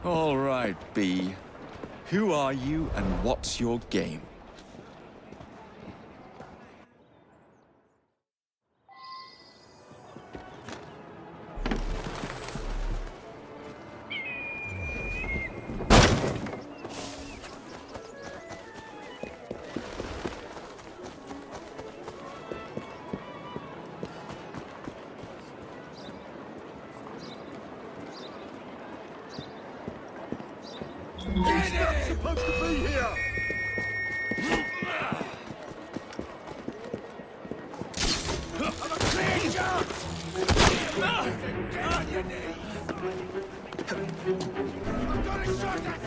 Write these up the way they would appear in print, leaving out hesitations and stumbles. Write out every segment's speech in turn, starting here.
All right, B. Who are you and what's your game? He's not supposed to be here! I'm a creature! Get on your knees! I'm gonna shot at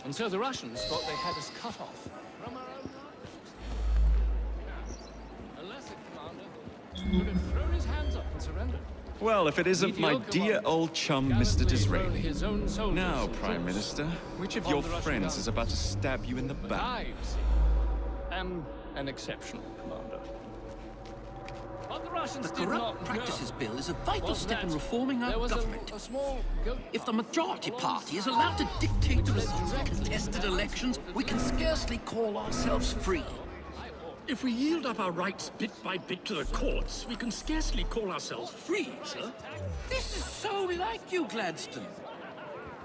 And so the Russians thought they had us cut off from our own lines. A lesser commander would have thrown his hands up and surrendered. Well, if it isn't my dear old chum, Mr. Disraeli. His own soldiers Now, and Prime troops Minister, which of on your the Russian friends guard. is about to stab you in the But back? I, you see, am an exceptional commander. What the Russians The did Corrupt not Practices know Bill is a vital was step in that reforming there our was government. a small goat If the farm majority alongside party is allowed to dictate the which led results of directly contested to elections, we can scarcely call ourselves free. If we yield up our rights bit by bit to the courts, we can scarcely call ourselves free, sir. This is so like you, Gladstone.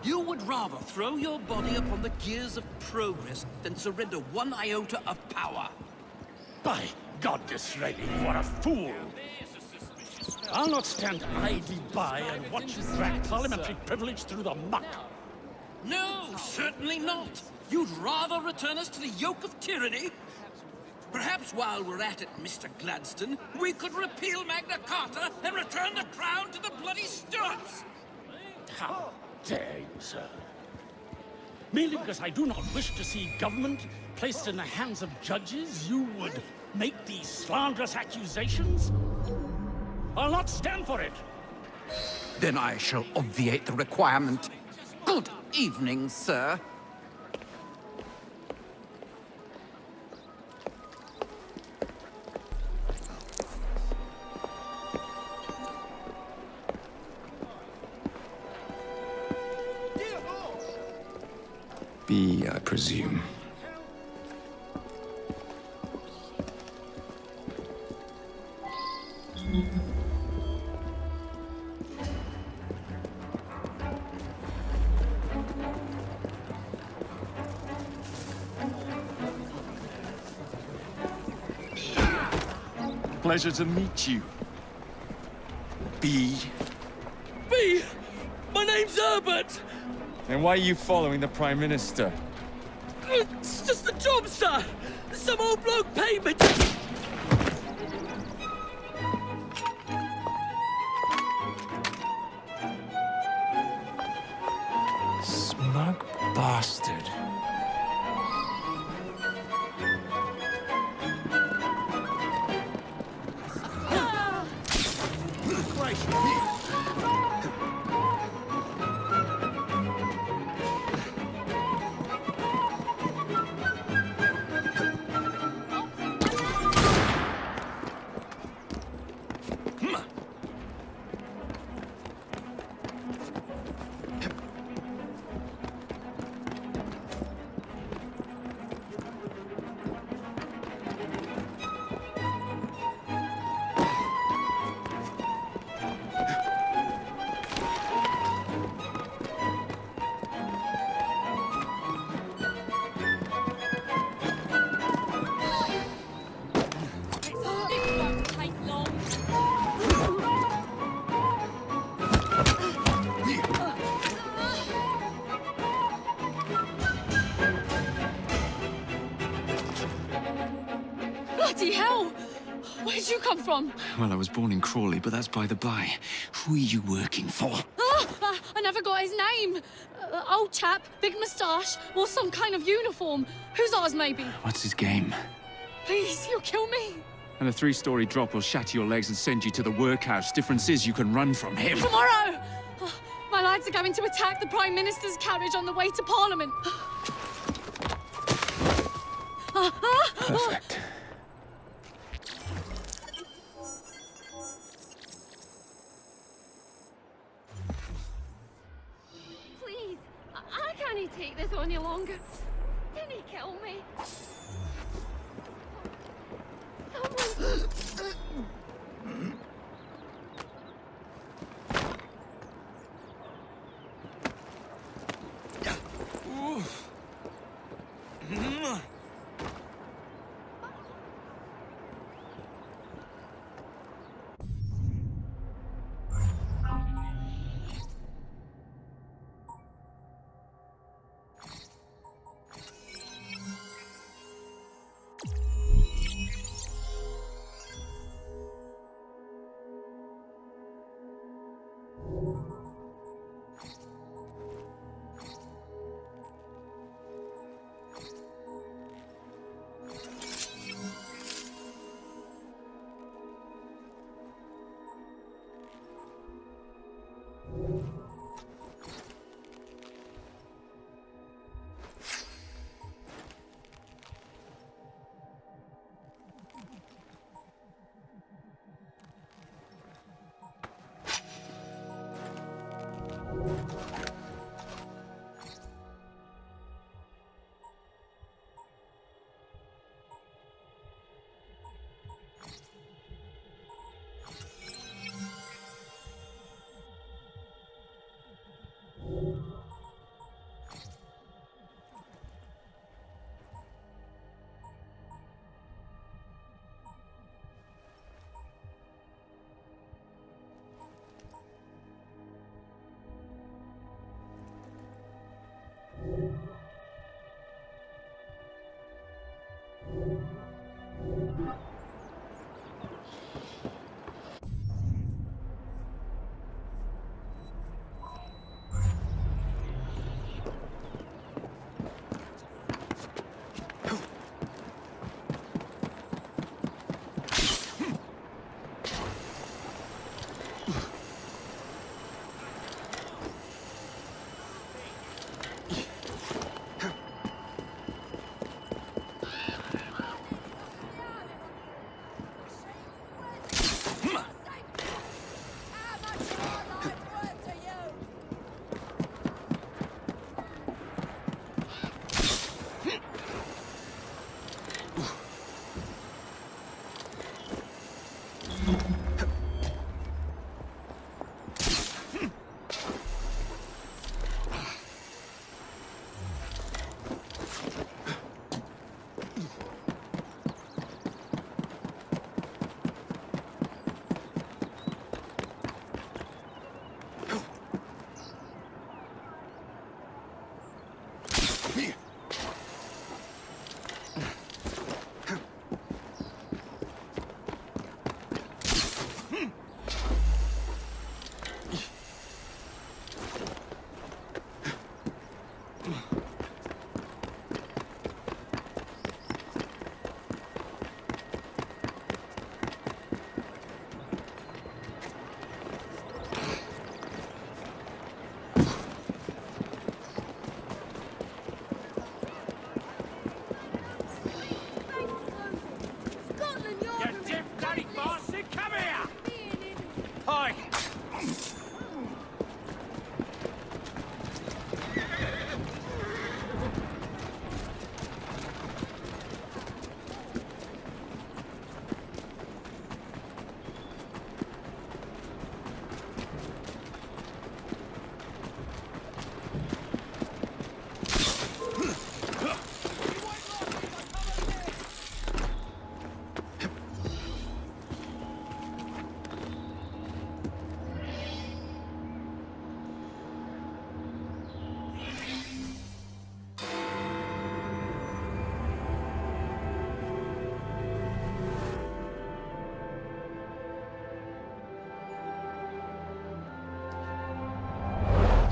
You would rather throw your body upon the gears of progress than surrender one iota of power. By God, Disraeli, you are a fool! I'll not stand idly by and watch you drag parliamentary privilege through the muck. No, certainly not. You'd rather return us to the yoke of tyranny? Perhaps while we're at it, Mr. Gladstone, we could repeal Magna Carta and return the crown to the bloody Stuarts! How dare you, sir? Merely because I do not wish to see government placed in the hands of judges, you would make these slanderous accusations? I'll not stand for it! Then I shall obviate the requirement. Good evening, sir. B, I presume. Pleasure to meet you. B. B! My name's Herbert! And why are you following the Prime Minister? It's just the job, sir. Some old bloke paid me to... Smug bastard. Bloody hell! Where'd you come from? Well, I was born in Crawley, but that's by the by. Who are you working for? I never got his name. Old chap, big moustache, wore some kind of uniform. Who's ours, maybe? What's his game? Please, you'll kill me. And a 3-story drop will shatter your legs and send you to the workhouse. Difference is you can run from him. Tomorrow! My lads are going to attack the Prime Minister's carriage on the way to Parliament. Perfect. Please, I can't take this any longer. Didn't he kill me?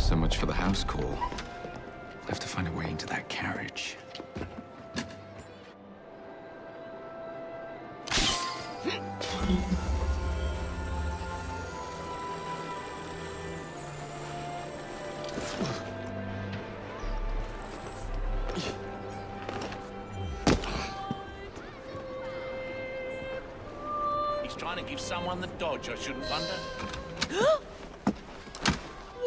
So much for the house call. I'll have to find a way into that carriage. He's trying to give someone the dodge, I shouldn't wonder.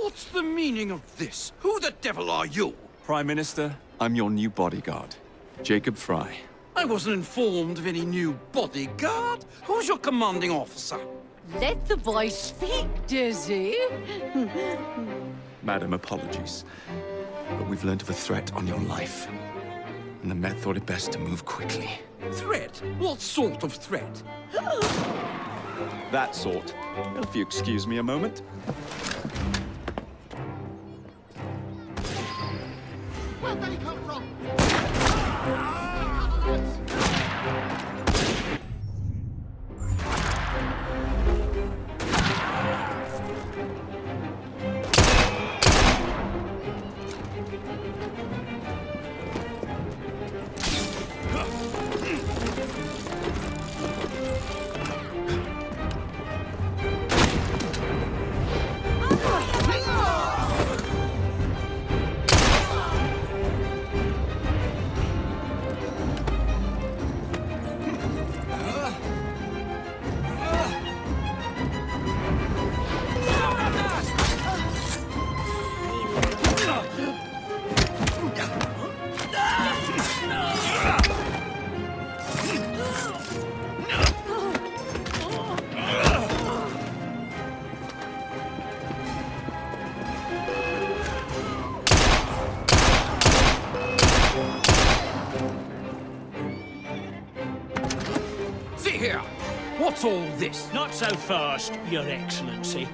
What's the meaning of this? Who the devil are you? Prime Minister, I'm your new bodyguard, Jacob Fry. I wasn't informed of any new bodyguard. Who's your commanding officer? Let the boy speak, Dizzy. Madam, apologies. But we've learned of a threat on your life. And the Met thought it best to move quickly. Threat? What sort of threat? That sort. If you excuse me a moment. Where'd they come from? See here! What's all this? Not so fast, Your Excellency.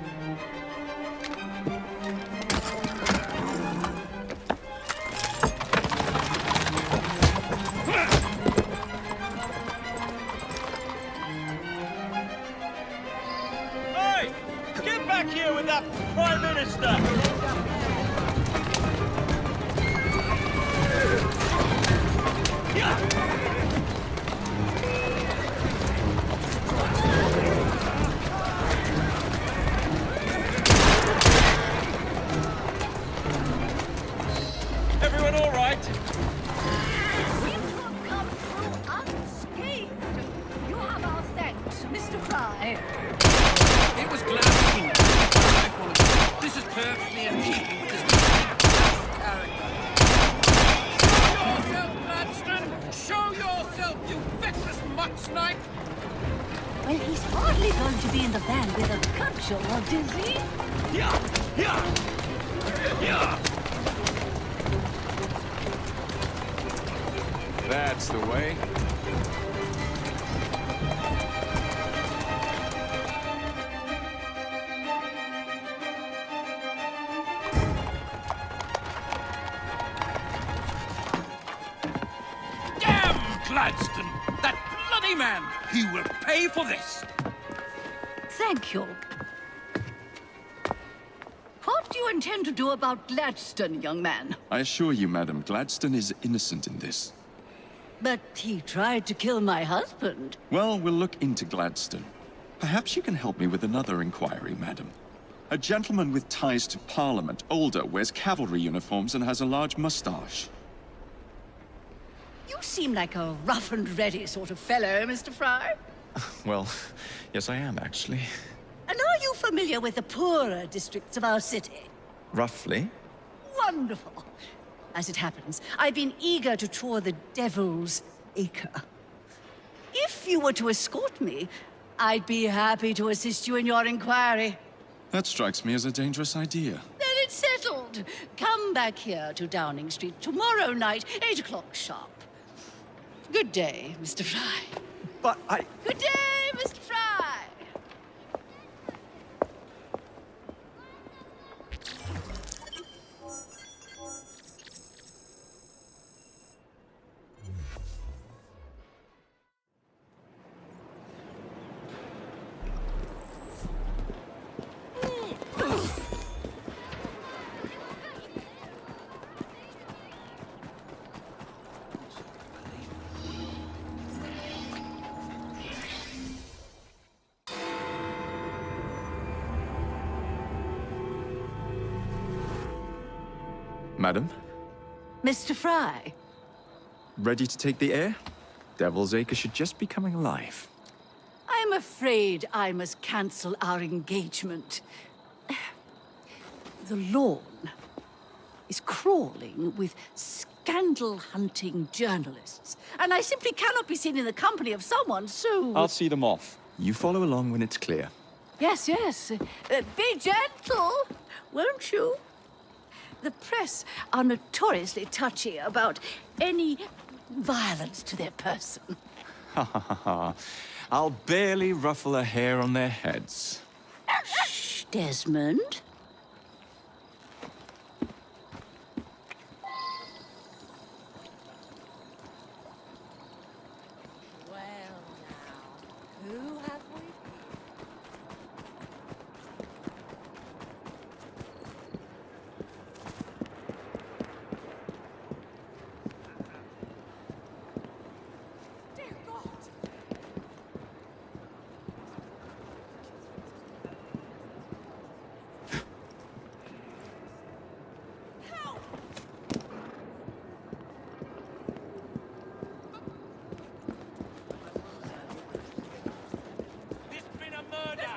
Hey! Get back here with that Prime Minister! Everyone all right? Seem to have come through unscathed. You have our thanks, Mr. Fry. It was Gladstone. This is perfectly in keeping with this character. Show yourself, Gladstone! Show yourself, you feckless mutt snipe! Well, he's hardly going to be in the van with a cudgel, is he? That's the way. Damn Gladstone! That bloody man! He will pay for this! Thank you. What do you intend to do about Gladstone, young man? I assure you, Madam, Gladstone is innocent in this. But he tried to kill my husband. Well, we'll look into Gladstone. Perhaps you can help me with another inquiry, Madam. A gentleman with ties to Parliament, older, wears cavalry uniforms and has a large mustache. You seem like a rough and ready sort of fellow, Mr. Fry. Well, yes I am, actually. And are you familiar with the poorer districts of our city? Roughly. Wonderful. As it happens, I've been eager to tour the Devil's Acre. If you were to escort me, I'd be happy to assist you in your inquiry. That strikes me as a dangerous idea. Then it's settled. Come back here to Downing Street tomorrow night, 8 o'clock sharp. Good day, Mr. Fry. But I... Good day, Mr. Fry. Madam, Mr. Fry. ready to take the air? Devil's Acre should just be coming alive. I'm afraid I must cancel our engagement. The lawn is crawling with scandal-hunting journalists, and I simply cannot be seen in the company of someone so... I'll see them off. You follow along when it's clear. Yes, yes. Be gentle, won't you? The press are notoriously touchy about any violence to their person. Ha ha ha ha. I'll barely ruffle a hair on their heads. Shh, Desmond. Well, now, who have we? Dear God! There's been a murder!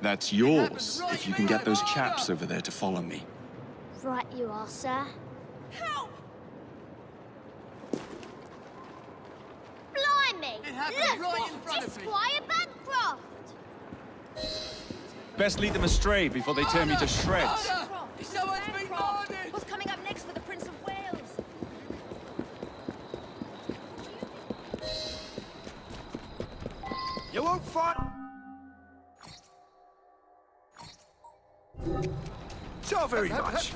That's yours, if you can get those chaps over there to follow me. Right you are, sir. Help! Blimey! It happened Look, right in front it's of me. Squire Bancroft! Best lead them astray before they tear me to shreds. Someone's been murdered! What's coming up next for the Prince of Wales? You won't fight. So very much.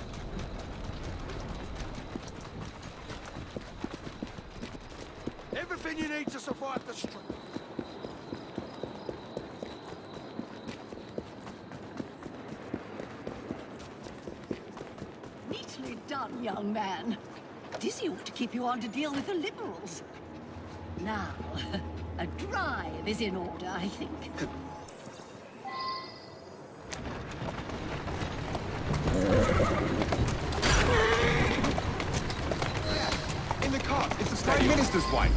Everything you need to survive the street. Neatly done, young man. Dizzy ought to keep you on to deal with the Liberals. Now, a drive is in order, I think. In the cart, it's the Prime Minister's wife.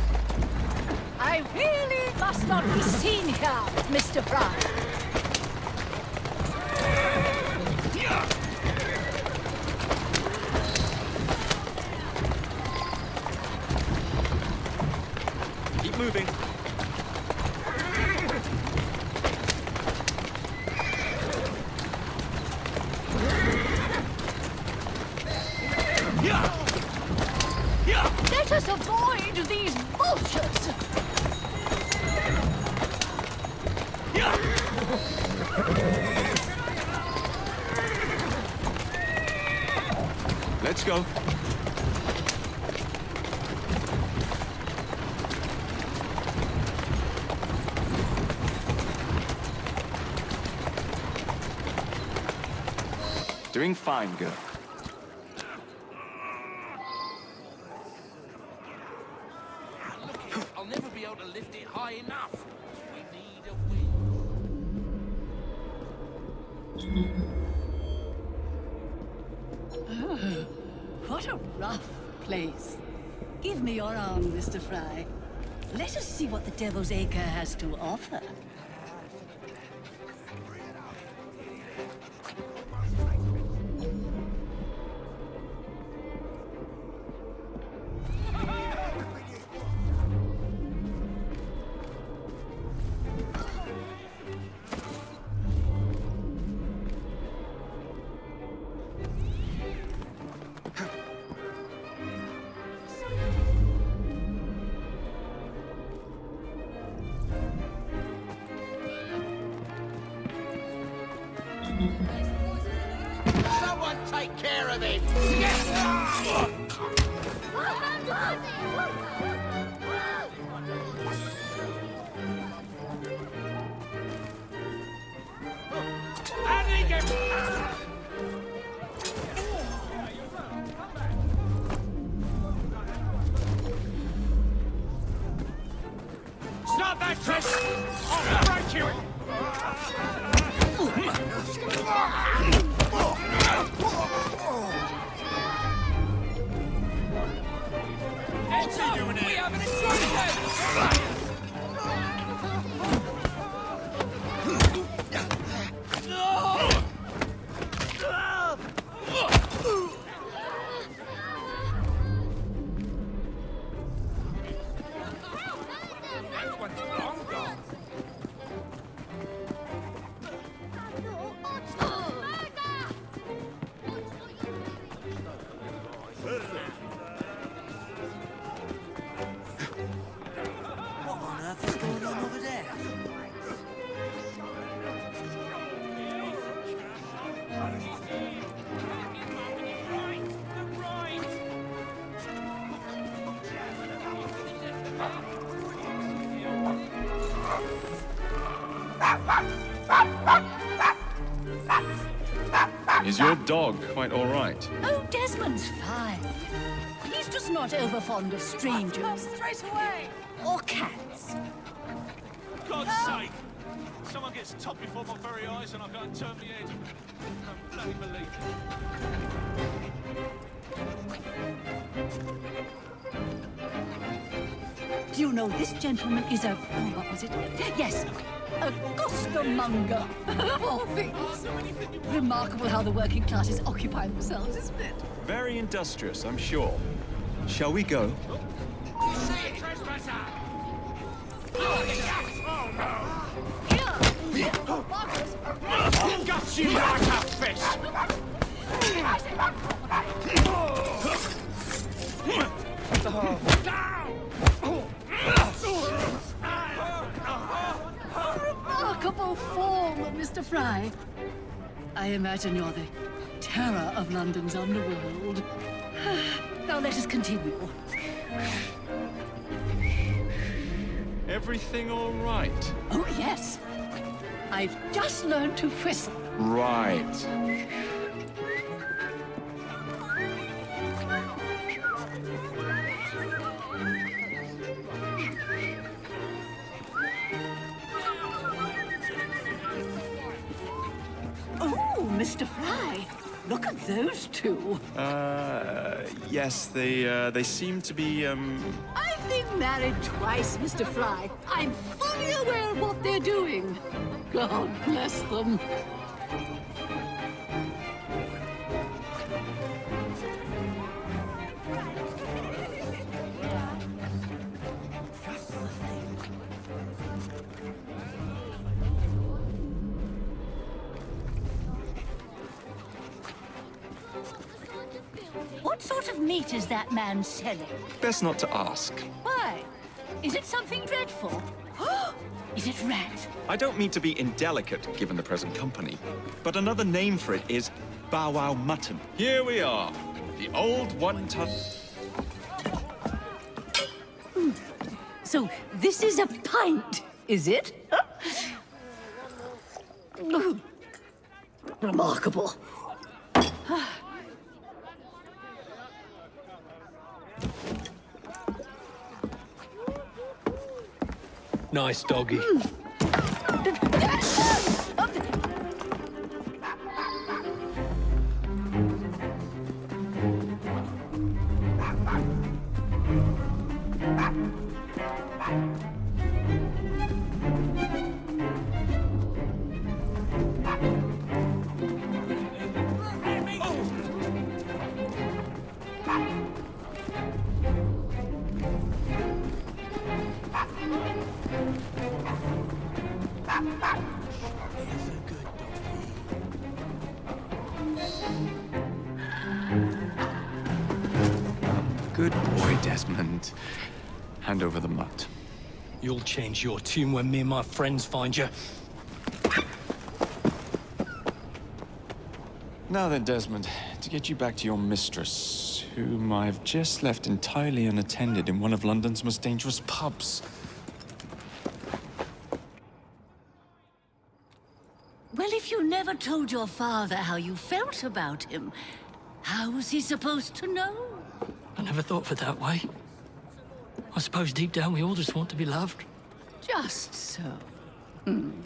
I really must not be seen here, Mr. Fry. Keep moving. Let us avoid these vultures. Let's go. Doing fine, girl. I'll never be able to lift it high enough. We need a wind. What a rough place. Give me your arm, Mr. Fry. Let us see what the Devil's Acre has to offer. Someone take care of him! How did he get... Stop that trick! I'll break you! What's he doing here? We have an intruder! What on earth is going on over there? Is your dog quite all right? Oh, Desmond's fine. He's just not over fond of strangers. Straight away! Or cats. God's sake! Someone gets topped before my very eyes and I go and turn my head. I don't bloody believe it. Do you know this gentleman is a... Oh, what was it? Yes, a costermonger, of all things. Remarkable how the working classes occupy themselves, isn't it? Very industrious, I'm sure. Shall we go? Got you like a fish! Remarkable form, Mr. Fry. I imagine you're the terror of London's underworld. Now let us continue. Everything all right? Oh, yes. I've just learned to whistle. Right. Oh, Mr. Fry, look at those two. Yes, they seem to be, I've been married twice, Mr. Fry. I'm fully aware of what they're doing. God bless them. What sort of meat is that man selling? best not to ask. Why? Is it something dreadful? Is it rat? I don't mean to be indelicate, given the present company, but another name for it is bow wow mutton. Here we are, the old one-ton... So this is a pint, is it? Remarkable. Nice doggy. Good boy, Desmond. Hand over the mutt. You'll change your tune when me and my friends find you. Now then, Desmond, to get you back to your mistress, whom I've just left entirely unattended in one of London's most dangerous pubs. Well, if you never told your father how you felt about him, how was he supposed to know? I never thought of it that way. I suppose deep down we all just want to be loved. Just so.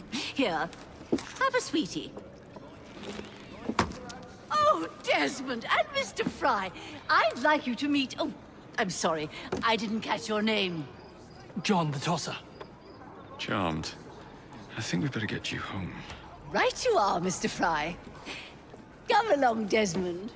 Here, have a sweetie. Oh, Desmond and Mr. Fry, I'd like you to meet... Oh, I'm sorry, I didn't catch your name. John the Tosser. Charmed. I think we better get you home. Right you are, Mr. Fry. Come along, Desmond.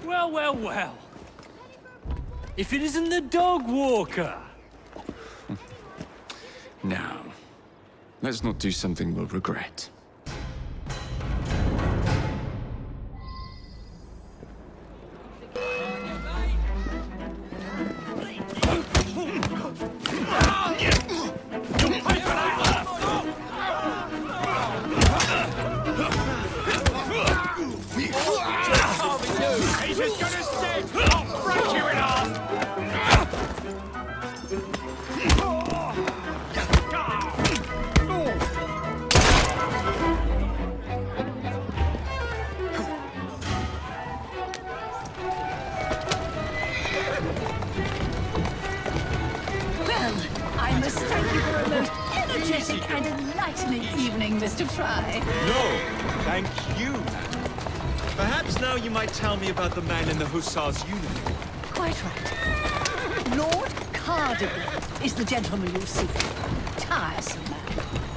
Well, well, well. If it isn't the dog walker. Now, let's not do something we'll regret. He's as good as dead! I'll break you in half! Well, I must thank you for a most energetic and enlightening evening, Mr. Fry. No, thank you, madam. Perhaps now you might tell me about the man in the hussar's uniform. Quite right. Lord Cardigan is the gentleman you seek. Tiresome man.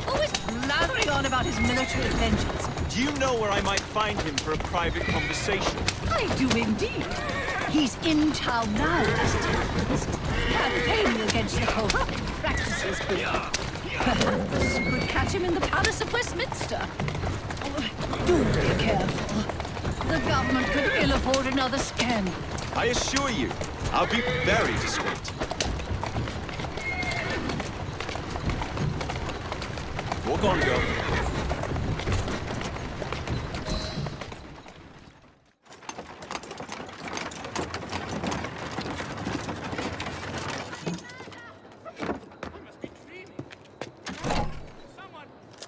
Always blathering on about his military adventures. Do you know where I might find him for a private conversation? I do indeed. He's in town now, as it happens, campaigning against the corrupt practices bill. Perhaps you could catch him in the Palace of Westminster. Oh, do be careful. The government could ill afford another scandal. I assure you, I'll be very discreet. Walk on, girl.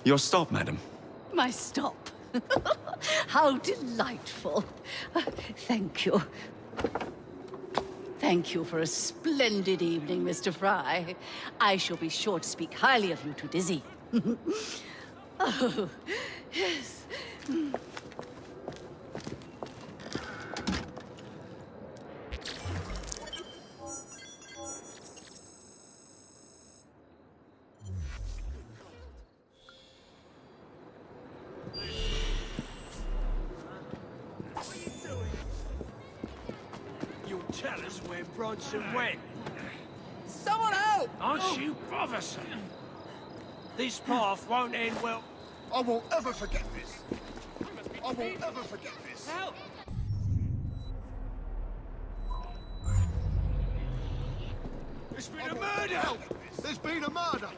Your stop, madam. My stop. How delightful. Thank you. Thank you for a splendid evening, Mr. Fry. I shall be sure to speak highly of you to Dizzy. Oh, yes. You'll tell us where Bronson went. Someone help! Aren't you bothersome? This path won't end well. I won't ever forget this. I won't ever forget this. Help! There's been a murder! There's been a murder!